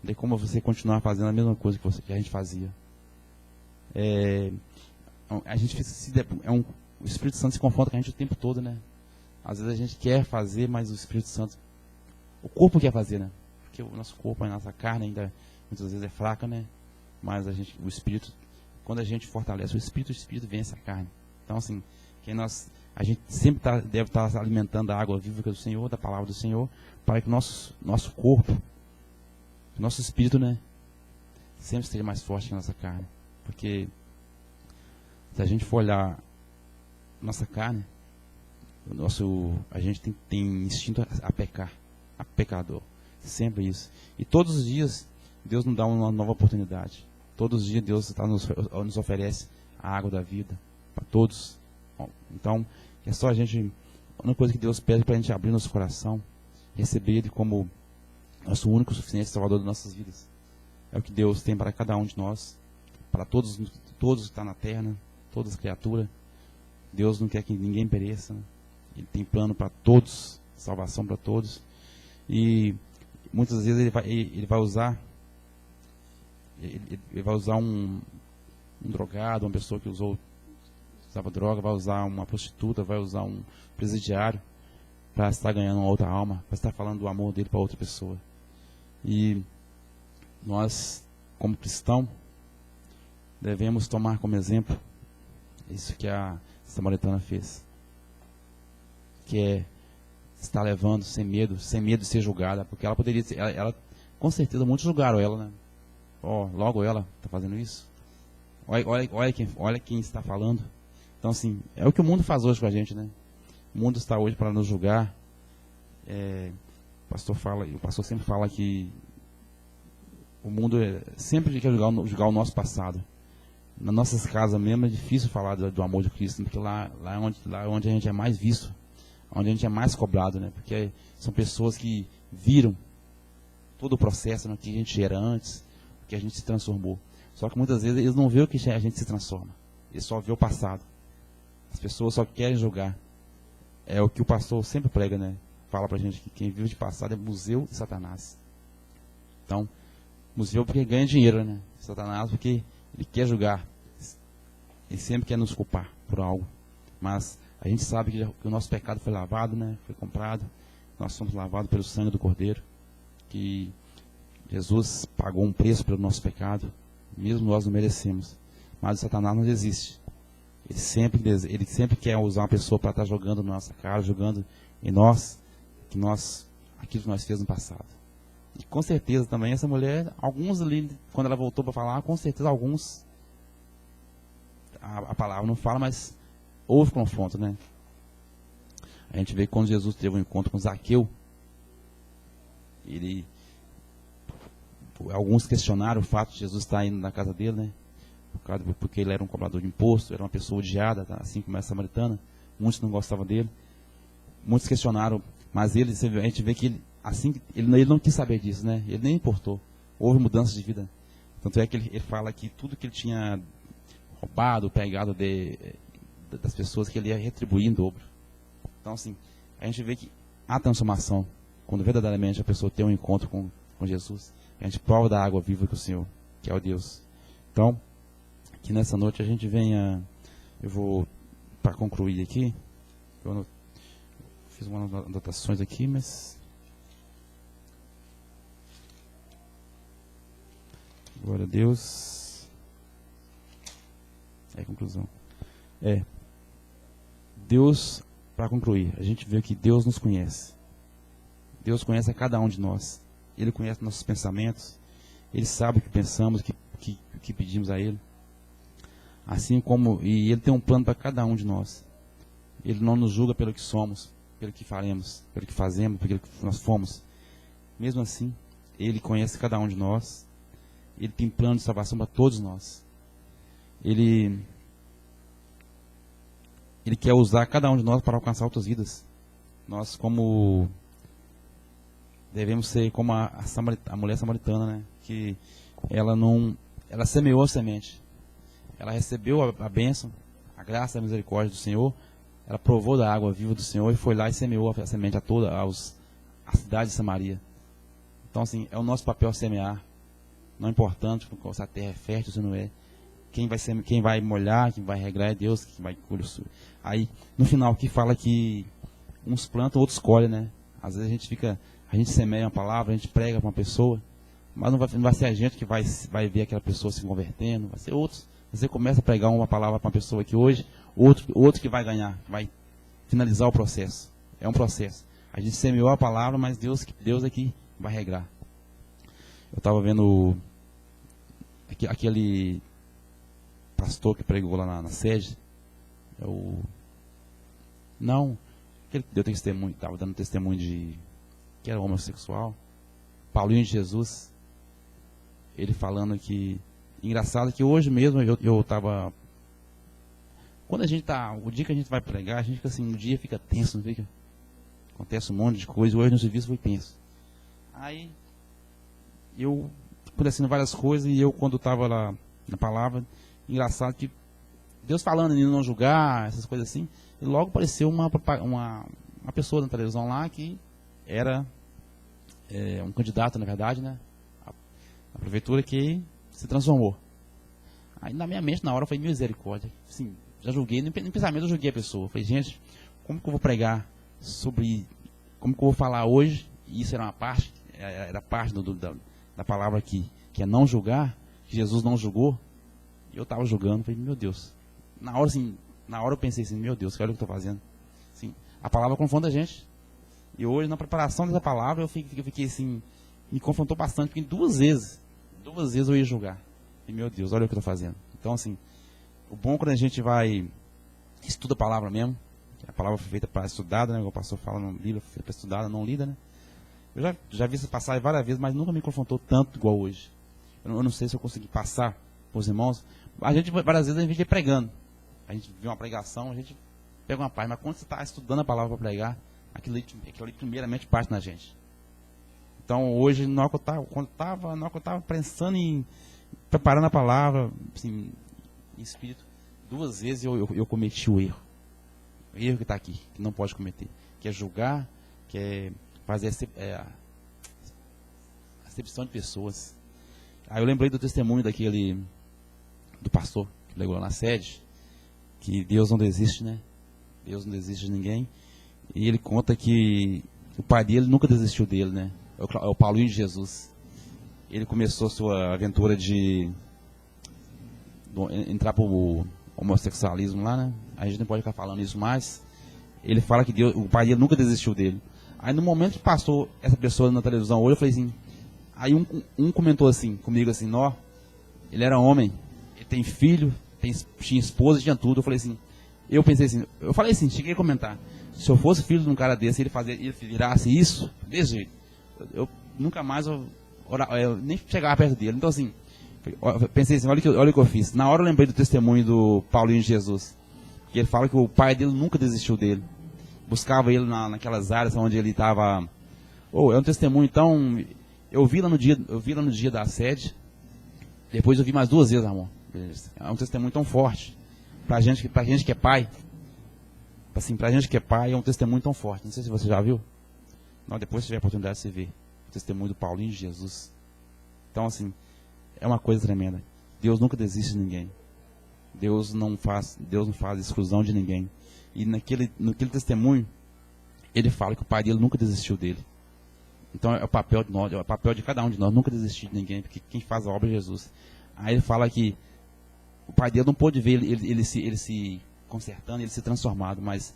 Não tem como você continuar fazendo a mesma coisa que a gente fazia. O Espírito Santo se confronta com a gente o tempo todo, né? Às vezes a gente quer fazer, mas o Espírito Santo, o corpo quer fazer, né? Porque o nosso corpo, a nossa carne ainda muitas vezes é fraca, né? Mas o Espírito, quando a gente fortalece o Espírito vence a carne. Então, assim, a gente sempre deve estar alimentando a água viva do Senhor, da palavra do Senhor, para que o nosso corpo, o nosso Espírito, né? Sempre esteja mais forte que a nossa carne. Porque se a gente for olhar nossa carne, a gente tem instinto a pecar, a pecador. Sempre isso. E todos os dias, Deus nos dá uma nova oportunidade. Todos os dias, Deus nos oferece a água da vida para todos. Então, é só a única coisa que Deus pede para a gente abrir nosso coração, receber Ele como nosso único, suficiente Salvador das nossas vidas. É o que Deus tem para cada um de nós, para todos que estão na terra, né? Todas as criaturas. Deus não quer que ninguém pereça, né? Ele tem plano para todos, salvação para todos. E muitas vezes ele vai usar um drogado, uma pessoa que usava droga, vai usar uma prostituta, vai usar um presidiário para estar ganhando uma outra alma, para estar falando do amor dele para outra pessoa. E nós, como cristãos, devemos tomar como exemplo isso que a samaritana fez, que é estar levando sem medo de ser julgada, porque ela poderia ser, ela com certeza muitos julgaram ela, né? Logo ela está fazendo isso. Olha quem está falando. Então, assim, é o que o mundo faz hoje com a gente, né? O mundo está hoje para nos julgar. O pastor sempre fala que o mundo sempre quer julgar o nosso passado. Nas nossas casas mesmo é difícil falar do amor de Cristo, porque lá é onde a gente é mais visto, onde a gente é mais cobrado, né? Porque são pessoas que viram todo o processo, né, que a gente era antes, que a gente se transformou. Só que muitas vezes eles não veem o que a gente se transforma. Eles só vê o passado. As pessoas só querem julgar. É o que o pastor sempre prega, né? Fala pra gente que quem vive de passado é museu de Satanás. Então, museu porque ganha dinheiro, né? Satanás porque ele quer julgar. Ele sempre quer nos culpar por algo. Mas a gente sabe que o nosso pecado foi lavado, né? Foi comprado. Nós somos lavados pelo sangue do Cordeiro. Que Jesus pagou um preço pelo nosso pecado. Mesmo nós não merecemos. Mas o Satanás não desiste. Ele sempre quer usar uma pessoa para estar jogando na nossa cara, jogando em nós, aquilo que nós fizemos no passado. E com certeza também essa mulher, alguns ali, quando ela voltou para falar, com certeza alguns, a palavra não fala, mas houve confronto, né? A gente vê que quando Jesus teve um encontro com Zaqueu, alguns questionaram o fato de Jesus estar indo na casa dele, né? Porque ele era um cobrador de imposto, era uma pessoa odiada, tá? Assim como a samaritana. Muitos não gostavam dele. Muitos questionaram, mas a gente vê que ele não quis saber disso, né? Ele nem importou. Houve mudança de vida. Tanto é que ele fala que tudo que ele tinha roubado, pegado das pessoas, que ele ia retribuir em dobro. Então, assim, a gente vê que há transformação quando verdadeiramente a pessoa tem um encontro com Jesus. A gente prova da água viva que o Senhor, que é o Deus. Então, que nessa noite a gente venha, eu vou para concluir aqui, eu fiz umas anotações aqui, mas... Glória a Deus. É a conclusão. Deus, para concluir, a gente vê que Deus nos conhece. Deus conhece a cada um de nós. Ele conhece nossos pensamentos. Ele sabe o que pensamos, o que pedimos a Ele. Assim como, e Ele tem um plano para cada um de nós. Ele não nos julga pelo que somos, pelo que faremos, pelo que fazemos, pelo que nós fomos. Mesmo assim, Ele conhece cada um de nós. Ele tem plano de salvação para todos nós. Ele quer usar cada um de nós para alcançar outras vidas. Nós, como devemos ser como a mulher samaritana, né? Que ela semeou a semente. Ela recebeu a bênção, a graça e a misericórdia do Senhor. Ela provou da água viva do Senhor e foi lá e semeou a semente a cidade de Samaria. Então, assim, é o nosso papel semear. Não é importante se a terra é fértil ou se não é. Quem vai molhar, quem vai regrar é Deus, quem vai colher. Aí, no final, aqui fala que uns plantam, outros colhem, né? Às vezes a gente semeia uma palavra, a gente prega para uma pessoa, mas não vai ser a gente que vai ver aquela pessoa se convertendo, vai ser outros. Você começa a pregar uma palavra para uma pessoa aqui hoje, outro que vai ganhar, que vai finalizar o processo. É um processo. A gente semeou a palavra, mas Deus aqui vai regrar. Eu estava vendo aquele pastor que pregou lá na sede, aquele que deu testemunho, estava dando testemunho de que era homossexual, Paulinho de Jesus, ele falando que, engraçado que hoje mesmo eu estava, quando o dia que a gente vai pregar, a gente fica assim, o dia fica tenso, não fica? Acontece um monte de coisa, hoje no serviço foi tenso. Aí, eu acontecendo várias coisas, e eu quando estava lá na palavra, engraçado que Deus falando em não julgar, essas coisas assim, e logo apareceu uma pessoa na televisão lá que era um candidato, na verdade, né, a prefeitura, que se transformou. Aí na minha mente, na hora, foi misericórdia. Assim, já julguei, no pensamento eu julguei a pessoa. Falei, gente, como que eu vou pregar sobre, como que eu vou falar hoje, e isso era parte da palavra que é não julgar, que Jesus não julgou, e eu estava julgando, falei, meu Deus. Na hora eu pensei assim, meu Deus, olha o que eu estou fazendo. Assim, a palavra confronta a gente. E hoje, na preparação dessa palavra, eu fiquei assim, me confrontou bastante, porque duas vezes eu ia julgar. E meu Deus, olha o que eu estou fazendo. Então, assim, o bom quando a gente estuda a palavra mesmo, a palavra foi feita para estudada, né? O pastor fala no livro, foi feita para estudada, não lida, né? Eu já vi isso passar várias vezes, mas nunca me confrontou tanto igual hoje. Eu não sei se eu consegui passar para os irmãos. Várias vezes a gente vê pregando. A gente vê uma pregação, a gente pega uma parte, mas quando você está estudando a palavra para pregar, aquilo ali primeiramente parte na gente. Então hoje, na hora que eu estava pensando em preparando a palavra, assim, em espírito, duas vezes eu cometi o erro. O erro que está aqui, que não pode cometer. Que é julgar, que é fazer a acepção de pessoas. Aí eu lembrei do testemunho do pastor que pregou lá na sede, que Deus não desiste, né? Deus não desiste de ninguém. E ele conta que o pai dele nunca desistiu dele, né? É o Paulinho de Jesus. Ele começou sua aventura de entrar para o homossexualismo lá, né? A gente não pode ficar falando isso mais. Ele fala que o pai dele nunca desistiu dele. Aí no momento que passou essa pessoa na televisão hoje, eu falei assim, aí um comentou assim, comigo assim, ele era homem, ele tem filho, tinha esposa, tinha tudo. Eu falei assim, cheguei a comentar, se eu fosse filho de um cara desse, ele virasse isso, desse jeito, eu nunca mais eu nem chegava perto dele. Então assim, eu pensei assim, olha o que eu fiz. Na hora eu lembrei do testemunho do Paulinho de Jesus, que ele fala que o pai dele nunca desistiu dele. Buscava ele naquelas áreas onde ele estava. É um testemunho, então, eu vi lá no dia da sede, depois eu vi mais duas vezes, amor. É um testemunho tão forte. Pra gente que é pai, assim, pra gente que é pai, é um testemunho tão forte. Não sei se você já viu. Não, depois se tiver a oportunidade de você ver. O testemunho do Paulinho de Jesus. Então, assim, é uma coisa tremenda. Deus nunca desiste de ninguém. Deus não faz exclusão de ninguém. E naquele testemunho, ele fala que o pai dele nunca desistiu dele. Então é o papel de nós, é o papel de cada um de nós, nunca desistir de ninguém, porque quem faz a obra é Jesus. Aí ele fala que o pai dele não pôde ver ele se consertando, ele se transformado, mas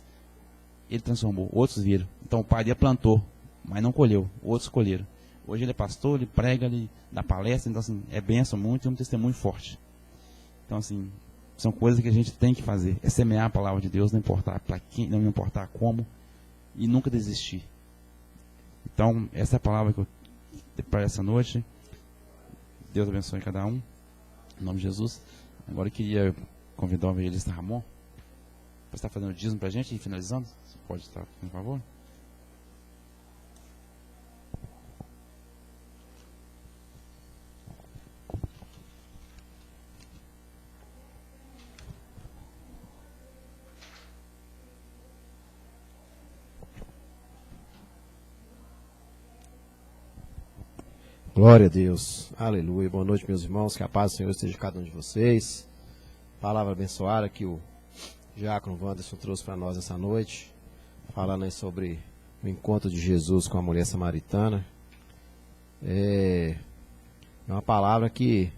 ele transformou, outros viram. Então o pai dele plantou, mas não colheu, outros colheram. Hoje ele é pastor, ele prega, ele dá palestra, então assim, é bênção muito, é um testemunho forte. Então assim, são coisas que a gente tem que fazer, é semear a palavra de Deus, não importar para quem, não importar como, e nunca desistir. Então, essa é a palavra que eu tenho para essa noite. Deus abençoe cada um, em nome de Jesus. Agora eu queria convidar o evangelista Ramon para estar fazendo o dízimo para a gente e finalizando. Você pode estar, por favor? Glória a Deus, aleluia, boa noite meus irmãos, que a paz do Senhor esteja com cada um de vocês. Palavra abençoada que o diácono Wanderson trouxe para nós essa noite, falando aí sobre o encontro de Jesus com a mulher samaritana. É uma palavra que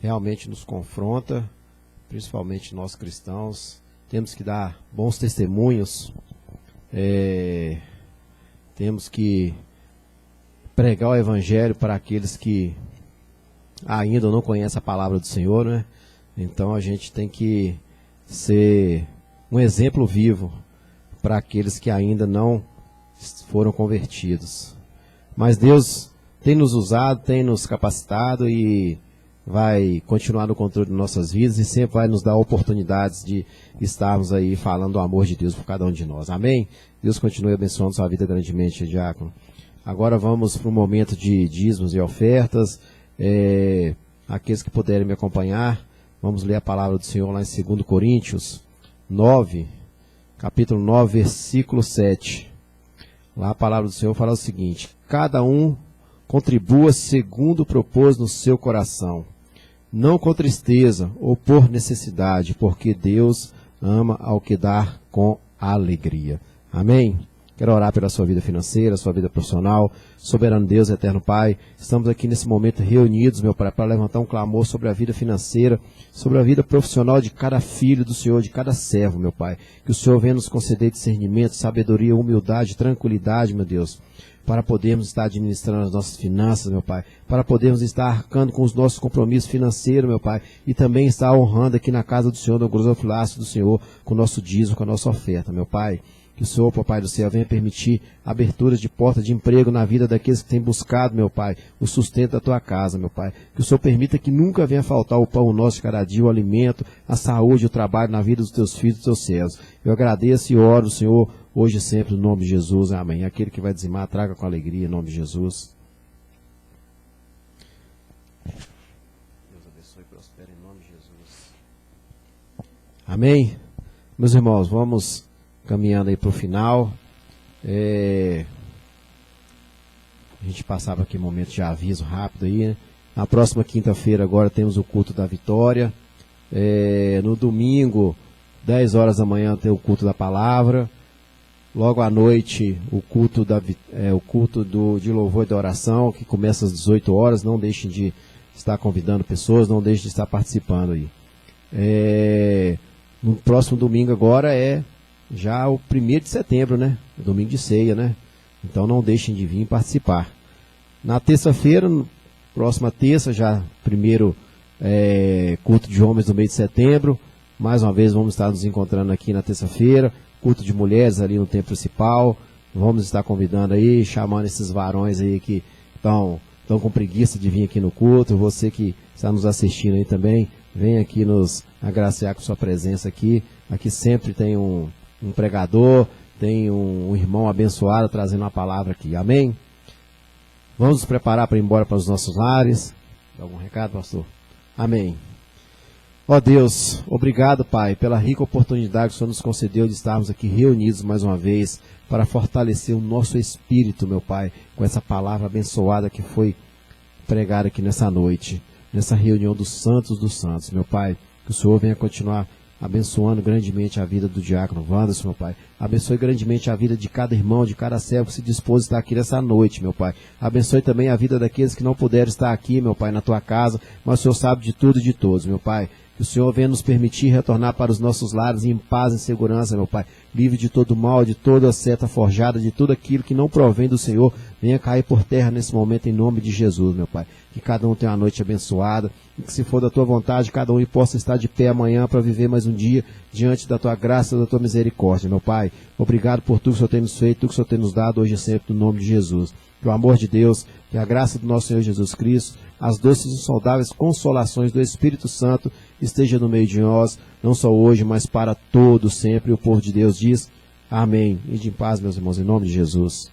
realmente nos confronta, principalmente nós cristãos. Temos que dar bons testemunhos, temos que pregar o evangelho para aqueles que ainda não conhecem a palavra do Senhor, né? Então a gente tem que ser um exemplo vivo para aqueles que ainda não foram convertidos. Mas Deus tem nos usado, tem nos capacitado e vai continuar no controle de nossas vidas e sempre vai nos dar oportunidades de estarmos aí falando do amor de Deus por cada um de nós. Amém? Deus continue abençoando sua vida grandemente, diácono. Agora vamos para o momento de dízimos e ofertas. Aqueles que puderem me acompanhar, vamos ler a palavra do Senhor lá em 2 Coríntios 9, capítulo 9, versículo 7. Lá a palavra do Senhor fala o seguinte: cada um contribua segundo propôs no seu coração, não com tristeza ou por necessidade, porque Deus ama ao que dá com alegria. Amém? Quero orar pela sua vida financeira, sua vida profissional. Soberano Deus, eterno Pai, estamos aqui nesse momento reunidos, meu Pai, para levantar um clamor sobre a vida financeira, sobre a vida profissional de cada filho do Senhor, de cada servo, meu Pai. Que o Senhor venha nos conceder discernimento, sabedoria, humildade, tranquilidade, meu Deus, para podermos estar administrando as nossas finanças, meu Pai, para podermos estar arcando com os nossos compromissos financeiros, meu Pai, e também estar honrando aqui na casa do Senhor, no grosofilácio do Senhor, com o nosso dízimo, com a nossa oferta, meu Pai. Que o Senhor, Papai do Céu, venha permitir aberturas de porta de emprego na vida daqueles que têm buscado, meu Pai, o sustento da Tua casa, meu Pai. Que o Senhor permita que nunca venha faltar o pão nosso de cada dia, o alimento, a saúde, o trabalho na vida dos Teus filhos e dos Teus servos. Eu agradeço e oro, Senhor, hoje e sempre, no nome de Jesus. Amém. Aquele que vai dizimar, traga com alegria, em nome de Jesus. Deus abençoe e prospere, em nome de Jesus. Amém. Meus irmãos, vamos caminhando aí para o final. A gente passava aqui um momento de aviso rápido aí, né? Na próxima quinta-feira agora temos o culto da vitória. No domingo, 10 horas da manhã, tem o culto da palavra. Logo à noite, o culto de louvor e de oração, que começa às 18 horas. Não deixem de estar convidando pessoas, não deixem de estar participando aí. No próximo domingo agora já o 1º de setembro, né? Domingo de ceia, né? Então não deixem de vir participar. Na terça-feira, próxima terça, já primeiro culto de homens no mês de setembro. Mais uma vez vamos estar nos encontrando aqui na terça-feira. Culto de mulheres ali no templo principal. Vamos estar convidando aí, chamando esses varões aí que estão com preguiça de vir aqui no culto. Você que está nos assistindo aí também, vem aqui nos agraciar com sua presença aqui. Aqui sempre tem um pregador, tem um irmão abençoado trazendo uma palavra aqui. Amém? Vamos nos preparar para ir embora para os nossos lares. Dá algum recado, pastor? Amém. Ó Deus, obrigado, Pai, pela rica oportunidade que o Senhor nos concedeu de estarmos aqui reunidos mais uma vez para fortalecer o nosso espírito, meu Pai, com essa palavra abençoada que foi pregada aqui nessa noite, nessa reunião dos santos, meu Pai. Que Que o Senhor venha continuar abençoando grandemente a vida do diácono Wanderson, meu Pai. Abençoe grandemente a vida de cada irmão, de cada servo que se dispôs a estar aqui nessa noite, meu Pai. Abençoe também a vida daqueles que não puderam estar aqui, meu Pai, na Tua casa, mas o Senhor sabe de tudo e de todos, meu Pai. Que o Senhor venha nos permitir retornar para os nossos lares em paz e segurança, meu Pai. Livre de todo mal, de toda seta forjada, de tudo aquilo que não provém do Senhor, venha cair por terra nesse momento em nome de Jesus, meu Pai. Que cada um tenha uma noite abençoada, e que se for da Tua vontade, cada um possa estar de pé amanhã para viver mais um dia diante da Tua graça e da Tua misericórdia, meu Pai. Obrigado por tudo que o Senhor tem nos feito, tudo que o Senhor tem nos dado hoje e sempre, no nome de Jesus. Que o amor de Deus, que a graça do nosso Senhor Jesus Cristo, as doces e saudáveis consolações do Espírito Santo esteja no meio de nós, não só hoje, mas para todos sempre. E o povo de Deus diz, amém. E de paz, meus irmãos, em nome de Jesus.